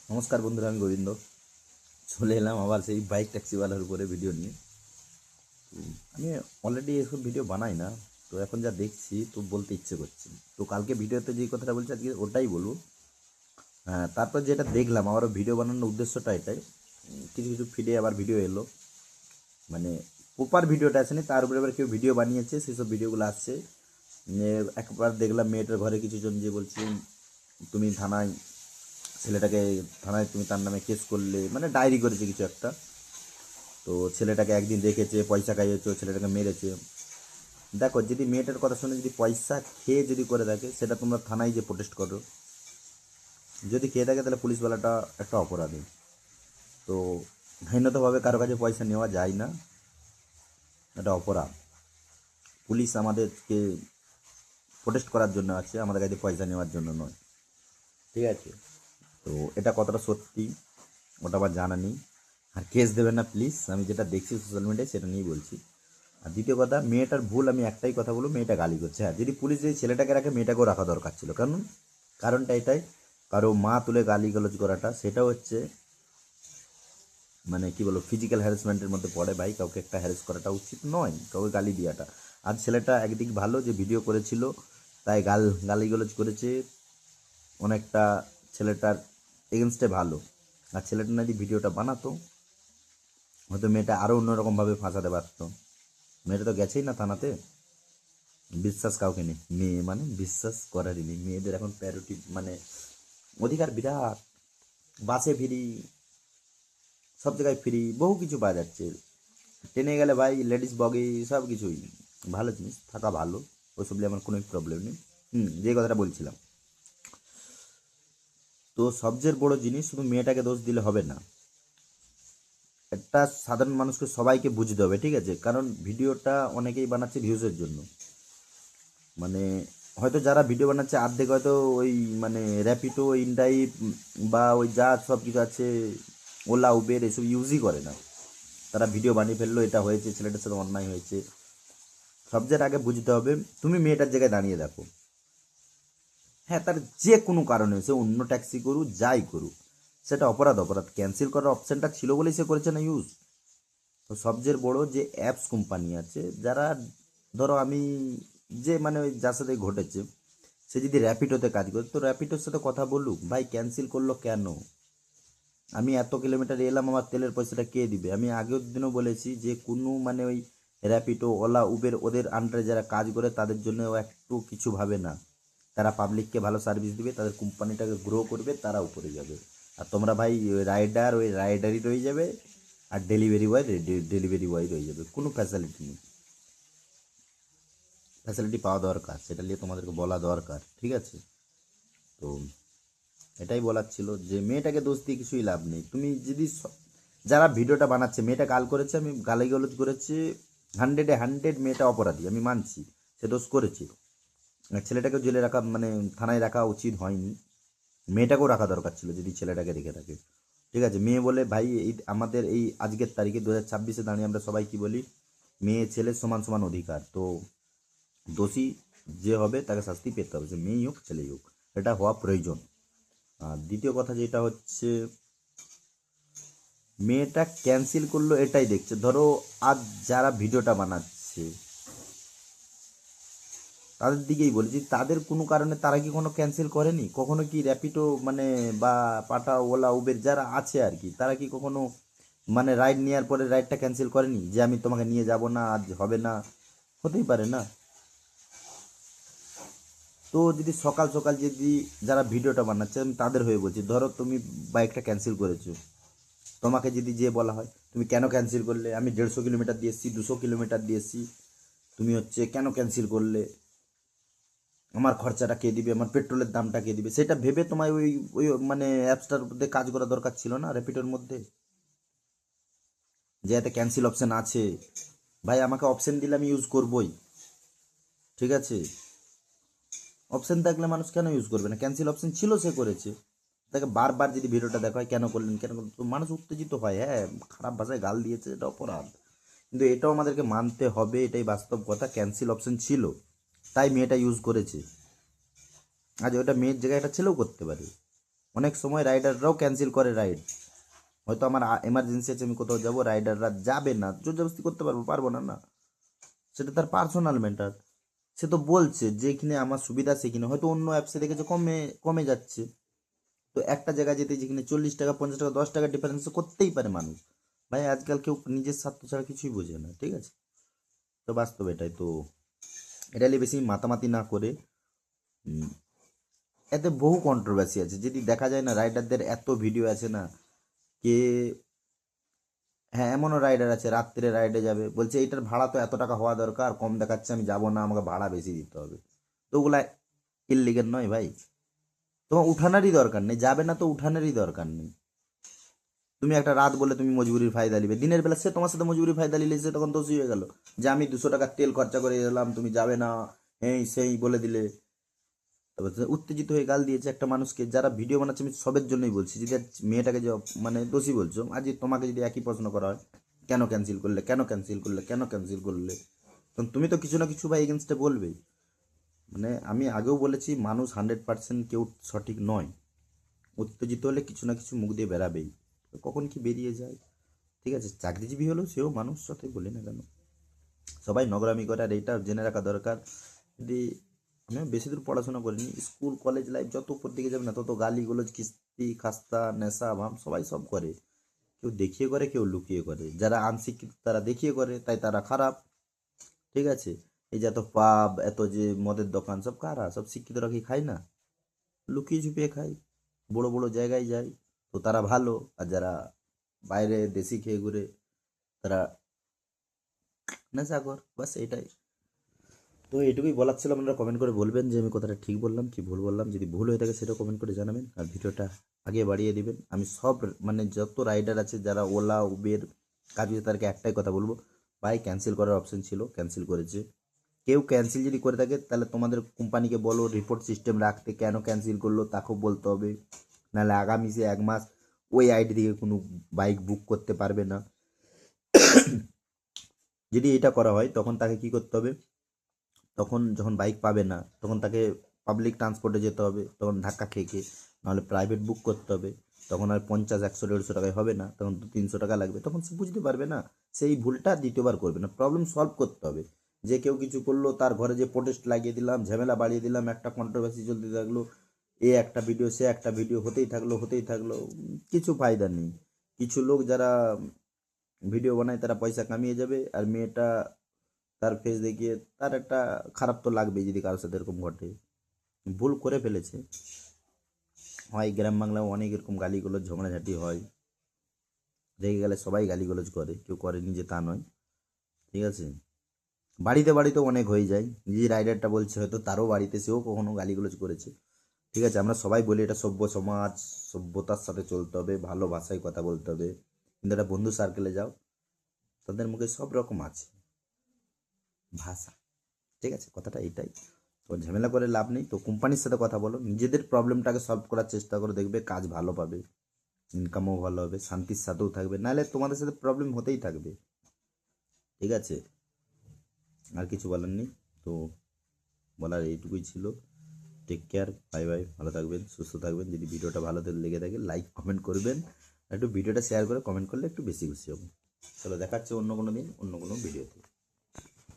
নমস্কার বন্ধুরা, আমি গোবিন্দ চলে এলাম আবার সেই বাইক ট্যাক্সিওয়ালার উপরে ভিডিও নিয়ে। আমি অলরেডি এসব ভিডিও বানাই না, তো এখন যা দেখছি তো বলতে ইচ্ছে করছে। তো কালকে ভিডিওতে যে কথাটা বলছি আজকে ওটাই বলবো। হ্যাঁ, তারপর যেটা দেখলাম আবারও ভিডিও বানানোর উদ্দেশ্যটা এটাই। কিছু কিছু ফিডে আবার ভিডিও এলো, মানে প্রপার ভিডিওটা আসেনি, তার উপরে এবার কেউ ভিডিও বানিয়েছে, সেসব ভিডিওগুলো আসছে। একবার দেখলাম মেয়েটার ঘরে কিছুজন যে বলছে তুমি থানায় ছেলেটাকে, থানায় তুমি তার নামে কেস করলে, মানে ডায়েরি করেছে কিছু একটা। তো ছেলেটাকে একদিন রেখেছে, পয়সা খাইয়েছে, ছেলেটাকে মেরেছে। দেখো, যদি মেয়েটার কথা শুনে যদি পয়সা খেয়ে যদি করে থাকে, সেটা তোমরা থানায় যে প্রোটেস্ট করো। যদি খেয়ে থাকে তাহলে পুলিশওয়ালাটা একটা অপরাধী। তো আইনতভাবে কারো কাছে পয়সা নেওয়া যায় না, এটা অপরাধ। পুলিশ আমাদেরকে প্রোটেস্ট করার জন্য আছে, আমাদের কাছে পয়সা নেওয়ার জন্য নয়। ঠিক আছে? তো এটা কতটা সত্যি ওটা আবার জানা নেই। আর কেস দেবেন না প্লিজ, আমি যেটা দেখছি সোশ্যাল মিডিয়ায় সেটা নিয়েই বলছি। আর দ্বিতীয় কথা, মেয়েটার ভুল, আমি একটাই কথা বলবো, মেয়েটা গালি করছে। হ্যাঁ, যদি পুলিশ যদি ছেলেটাকে রাখে, মেয়েটাকেও রাখা দরকার ছিল। কারণটা এটাই, কারো মা তুলে গালি গালাজ করাটা, সেটা হচ্ছে মানে কি বলবো, ফিজিক্যাল হ্যারাসমেন্টের মধ্যে পড়ে। ভাই, কাউকে একটা হ্যারাস করাটা উচিত নয়, কাউকে গালি দেওয়াটা। আর ছেলেটা একদিক ভালো যে ভিডিও করেছিল, তাই গালিগালাজ করেছে অনেকটা, ছেলেটার এগেনস্টে ভালো। আর ছেলেটা যদি ভিডিওটা বানাতো, হয়তো মেয়েটা আরও অন্যরকমভাবে ফাঁসাতে পারতো। মেয়েটা তো গেছেই না থানাতে। বিশ্বাস কাউকে নেই, মেয়ে মানে বিশ্বাস করারই নেই। মেয়েদের এখন প্যারিটি মানে অধিকার বিরাট। বাসে ফ্রি, সব জায়গায় ফ্রি, বহু কিছু পাওয়া যাচ্ছে। ট্রেনে গেলে ভাই লেডিস বগি সব কিছুই ভালো জিনিস, থাকা ভালো, ওসব নিয়ে আমার কোনো প্রবলেম নেই। যে কথাটা বলছিলাম, তো সবচেয়ে বড় জিনিস, শুধু মেয়েটাকে দোষ দিলে হবে না, একটা সাধারণ মানুষকে সবাইকে বুঝতে হবে। ঠিক আছে? কারণ ভিডিওটা অনেকেই বানাচ্ছে ভিউজের জন্য। মানে হয়তো যারা ভিডিও বানাচ্ছে অর্ধেক হয়তো ওই মানে র্যাপিডো, ইনড্রাইভ বা ওই যা সব কিছু আছে, ওলা উবের, এসব ইউজই করে না। তারা ভিডিও বানিয়ে ফেললো, এটা হয়েছে, ছেলেটার সাথে অন্যায় হয়েছে। সবচেয়ে আগে বুঝতে হবে, তুমি মেয়েটার জায়গায় দাঁড়িয়ে দেখো। হ্যাঁ, তার যে কোনো কারণে সে অন্য ট্যাক্সি করুক, যাই করুক, সেটা অপরাধ। অপরাধ ক্যান্সেল করার অপশানটা ছিল বলেই সে করেছে না ইউজ। তো সবচেয়ে বড় যে অ্যাপস কোম্পানি আছে, যারা, ধরো আমি যে মানে ওই যার সাথে ঘটেছে, সে যদি র্যাপিডোতে কাজ করে, তো র্যাপিডোর সাথে কথা বলুক, ভাই ক্যান্সেল করলো কেন? আমি এত কিলোমিটার এলাম, আমার তেলের পয়সাটা কে দিবে? আমি আগের দিনও বলেছি যে কোনো মানে ওই র্যাপিডো, ওলা, উবের, ওদের আন্ডারে যারা কাজ করে তাদের জন্য একটু কিছু ভাবে না। তারা পাবলিককে ভালো সার্ভিস দিবে, তাদের কোম্পানিটাকে গ্রো করবে, তারা উপরে যাবে। আর তোমরা ভাই ওই রাইডার, ওই রাইডারই রয়ে যাবে, আর ডেলিভারি বয় ডেলিভারি বয় রয়ে যাবে। কোনো ফ্যাসিলিটি নেই। ফ্যাসিলিটি পাওয়া দরকার, সেটা নিয়ে তোমাদেরকে বলা দরকার। ঠিক আছে? তো এটাই বলার ছিল যে মেয়েটাকে দোষ দিয়ে কিছুই লাভ নেই। তুমি যদি যারা ভিডিওটা বানাচ্ছে, মেয়েটা গাল করেছে, আমি গালাগালাজ করেছি, 100-এ 100 মেয়েটা অপরাধী, আমি মানছি, সে দোষ করেছে। আর ছেলেটাকে জেলে রাখা মানে থানায় রাখা উচিত হয়নি, মেয়েটাকেও রাখা দরকার ছিল যদি ছেলেটাকে রেখে থাকে। ঠিক আছে? মেয়ে বলে ভাই, এই আমাদের এই আজকের তারিখে 2026-এ দাঁড়িয়ে আমরা সবাই কি বলি, মেয়ে ছেলে সমান সমান অধিকার। তো দোষী যে হবে তাকে শাস্তি পেতে হবে, সে মেয়েই হোক ছেলেই হোক, এটা হওয়া প্রয়োজন। আর দ্বিতীয় কথা যেটা হচ্ছে, মেয়েটা ক্যান্সেল করলো এটাই দেখছে। ধরো আজ যারা ভিডিওটা বানাচ্ছে তাদের দিকেই বলেছি, তাদের কোনো কারণে তারা কি কোনো ক্যান্সেল করেনি কখনো? কি র্যাপিডো মানে বা পাটা, ওলা, উবের যারা আছে আর কি, তারা কি কখনো মানে রাইড নেওয়ার পরে রাইডটা ক্যান্সেল করেনি যে আমি তোমাকে নিয়ে যাব না, আজ হবে না? হতেই পারে না। তো যদি সকাল সকাল যদি যারা ভিডিওটা বানাচ্ছে, আমি তাদের হয়ে বলছি, ধরো তুমি বাইকটা ক্যান্সেল করেছো, তোমাকে যদি যে বলা হয় তুমি কেন ক্যান্সেল করলে, আমি 150 কিলোমিটার দিয়ে এসেছি, 200 কিলোমিটার দিয়ে এসেছি, তুমি হচ্ছে কেন ক্যান্সেল করলে, আমার খরচাটা কে দিবে, আমার পেট্রোলের দামটা কে দিবে, সেটা ভেবে তোমায় ওই ওই মানে অ্যাপসটার মধ্যে কাজ করা দরকার ছিল না, র্যাপিডোর মধ্যে, যে এতে ক্যান্সেল অপশান আছে। ভাই, আমাকে অপশান দিলে আমি ইউজ করবই। ঠিক আছে? অপশান থাকলে মানুষ কেন ইউজ করবে না? ক্যান্সেল অপশান ছিল, সে করেছে। তাকে বারবার যদি ভিডিওটা দেখা হয় কেন করলেন কেন করলেন, তো মানুষ উত্তেজিত হয়। হ্যাঁ, খারাপ ভাষায় গাল দিয়েছে, এটা অপরাধ। কিন্তু এটাও আমাদেরকে মানতে হবে, এটাই বাস্তব কথা, ক্যান্সেল অপশন ছিল, তাই মেয়েটা ইউজ করেছে। আজ ওটা মেয়ের জায়গায় একটা ছেলেও করতে পারে। অনেক সময় রাইডাররাও ক্যান্সেল করে রাইড। হয়তো আমার এমার্জেন্সি আছে, আমি কোথাও যাবো, রাইডাররা যাবে না, জোর জবরদস্তি করতে পারবো না না, সেটা তার পার্সোনাল ম্যাটার। সে তো বলছে যেখানে আমার সুবিধা সেখানে হয়তো অন্য অ্যাপসে দেখেছে কমে কমে যাচ্ছে, তো একটা জায়গায় যেতে যেখানে 40 টাকা 50 টাকা 10 টাকা ডিফারেন্স করতেই পারে মানুষ। ভাই আজকাল কেউ নিজের স্বার্থ ছাড়া কিছুই বোঝে না, ঠিক আছে? তো বাস্তব এটাই। তো এটা নিয়ে বেশি মাতামাতি না করে, উম, এতে বহু কন্ট্রোভার্সি আছে, যদি দেখা যায় না রাইডারদের এত ভিডিও আছে না, কে, হ্যাঁ এমনও রাইডার আছে রাত্রে রাইডে যাবে, বলছে এইটার ভাড়া তো এত টাকা হওয়া দরকার, কম দেখাচ্ছে আমি যাব না, আমাকে ভাড়া বেশি দিতে হবে। তো ওগুলা ইল্লিগেল নয় ভাই? তোমার উঠানারই দরকার নেই, যাবে না তো উঠানেরই দরকার নেই। তুমি একটা রাত বলে তুমি মজবুরির ফায়দা নিবে, দিনের বেলা সে তোমার সাথে মজবুরির ফায়দা নিলে সে তখন দোষী হয়ে গেল, যে আমি 200 টাকার তেল খরচা করে এলাম তুমি যাবে না, এই সেই বলে দিলে। তারপর সে উত্তেজিত হয়ে গাল দিয়েছে একটা মানুষকে, যারা ভিডিও বানাচ্ছে, আমি সবের জন্যই বলছি, যদি আজ মেয়েটাকে যে মানে দোষী বলছো, আজ তোমাকে যদি একই প্রশ্ন করা হয়, কেন ক্যান্সেল করলে, কেন ক্যান্সেল করলে, কেন ক্যান্সেল করলে, তখন তুমি তো কিছু না কিছু বা এগেনস্টে বলবেই। মানে আমি আগেও বলেছি, মানুষ 100% কেউ সঠিক নয়, উত্তেজিত হলে কিছু না কিছু মুখ দিয়ে বেরাবেই, কখন কি বেরিয়ে যায়। ঠিক আছে, চাকরিজীবী হলেও সেও মানুষ, সাথে বলি না কেন, সবাই নগরামি করে, আর এইটা জেনে রাখা দরকার। যদি আমি বেশি দূর পড়াশোনা করিনি, স্কুল কলেজ লাইফ যত উপর দিকে যাবে না তত গালিগুলোজ কিস্তি খাস্তা নেশা ভাম সবাই সব করে, কেউ দেখিয়ে করে কেউ লুকিয়ে করে, যারা আনশিক্ষিত তারা দেখিয়ে করে তাই তারা খারাপ। ঠিক আছে, এই যে এত পাব, এত যে মদের দোকান, সব কারা? সব শিক্ষিতরা কি খায় না? লুকিয়ে ঝুঁকিয়ে খায়, বড় বড় জায়গায় যায়, তো তারা ভালো। আর যারা বাইরে দেশি খেয়ে ঘুরে তারা নেশাখোর, বাস এটাই। তো এটুকুই বলার ছিল, আপনারা কমেন্ট করে বলবেন যে আমি কথাটা ঠিক বললাম কি ভুল বললাম, যদি ভুল হয়ে থাকে সেটাও কমেন্ট করে জানাবেন, আর ভিডিওটা আগে বাড়িয়ে দিবেন। আমি সব মানে যত রাইডার আছে যারা ওলা উবের কাজ করছে তাদেরকে একটাই কথা বলবো, ভাই ক্যান্সেল করার অপশন ছিল, ক্যান্সেল করেছে। কেউ ক্যান্সেল যদি করে থাকে তাহলে তোমাদের কোম্পানিকে বলো রিপোর্ট সিস্টেম রাখতে, কেন ক্যান্সেল করলো তাকেও বলতে হবে, নাহলে আগামী সে 1 মাস ওই আইডি থেকে কোনো বাইক বুক করতে পারবে না। যদি এটা করা হয় তখন তাকে কি করতে হবে, তখন যখন বাইক পাবে না তখন তাকে পাবলিক ট্রান্সপোর্টে যেতে হবে, তখন ধাক্কা খেয়ে খেয়ে, নাহলে প্রাইভেট বুক করতে হবে, তখন আর 50 100 150 টাকায় হবে না, তখন 200 300 টাকা লাগবে, তখন সে বুঝতে পারবে না, সেই ভুলটা দ্বিতীয়বার করবে না। প্রবলেম সলভ করতে হবে, যে কেউ কিছু করলো তার ঘরে যে প্রোটেস্ট লাগিয়ে দিলাম, ঝামেলা বাড়িয়ে দিলাম, একটা কন্ট্রোভার্সি চলতে থাকলো, এ একটা ভিডিও সে একটা ভিডিও হতেই থাকলো, কিছু ফায়দা নেই। কিছু লোক যারা ভিডিও বানায় তারা পয়সা কামিয়ে যাবে, আর মেয়েটা তার ফেস দেখিয়ে তার একটা খারাপ তো লাগবেই যদি কারোর সাথে এরকম ঘটে, ভুল করে ফেলেছে। হয় গ্রাম বাংলায় অনেক এরকম গালিগুলোজ ঝগড়াঝাটি হয়, রেগে গেলে সবাই গালিগুলোজ করে, কেউ করেনি যে তা নয়। ঠিক আছে, বাড়িতে বাড়িতেও অনেক হয়ে যায়, যে রাইডারটা বলছে হয়তো তারও বাড়িতে সেও কখনো গালিগুলোজ করেছে। ঠিক আছে, আমরা সবাই বলি এটা সভ্য সমাজ, সভ্যতার সাথে চলতে হবে, ভালো ভাষায় কথা বলতে হবে, কিন্তু একটা বন্ধু সার্কেলে যাও, তাদের মুখে সব রকম আছে ভাষা। ঠিক আছে, কথাটা এইটাই। তো ঝামেলা করে লাভ নেই, তো কোম্পানির সাথে কথা বলো, নিজেদের প্রবলেমটাকে সলভ করার চেষ্টা করো, দেখবে কাজ ভালো পাবে, ইনকামও ভালো হবে, শান্তির সাথেও থাকবে, নাহলে তোমাদের সাথে প্রবলেম হতেই থাকবে। ঠিক আছে, আর কিছু বলার নেই, তো বলার এইটুকুই ছিল। টেক কেয়ার, বাই বাই, ভালো থাকবেন সুস্থ থাকবেন। যদি ভিডিওটা ভালো লেগে থাকে লাইক কমেন্ট করবেন, একটু ভিডিওটা শেয়ার করে কমেন্ট করলে একটু বেশি খুশি হবো। চলো দেখাচ্ছে অন্য কোনো দিন অন্য কোনো ভিডিওতে।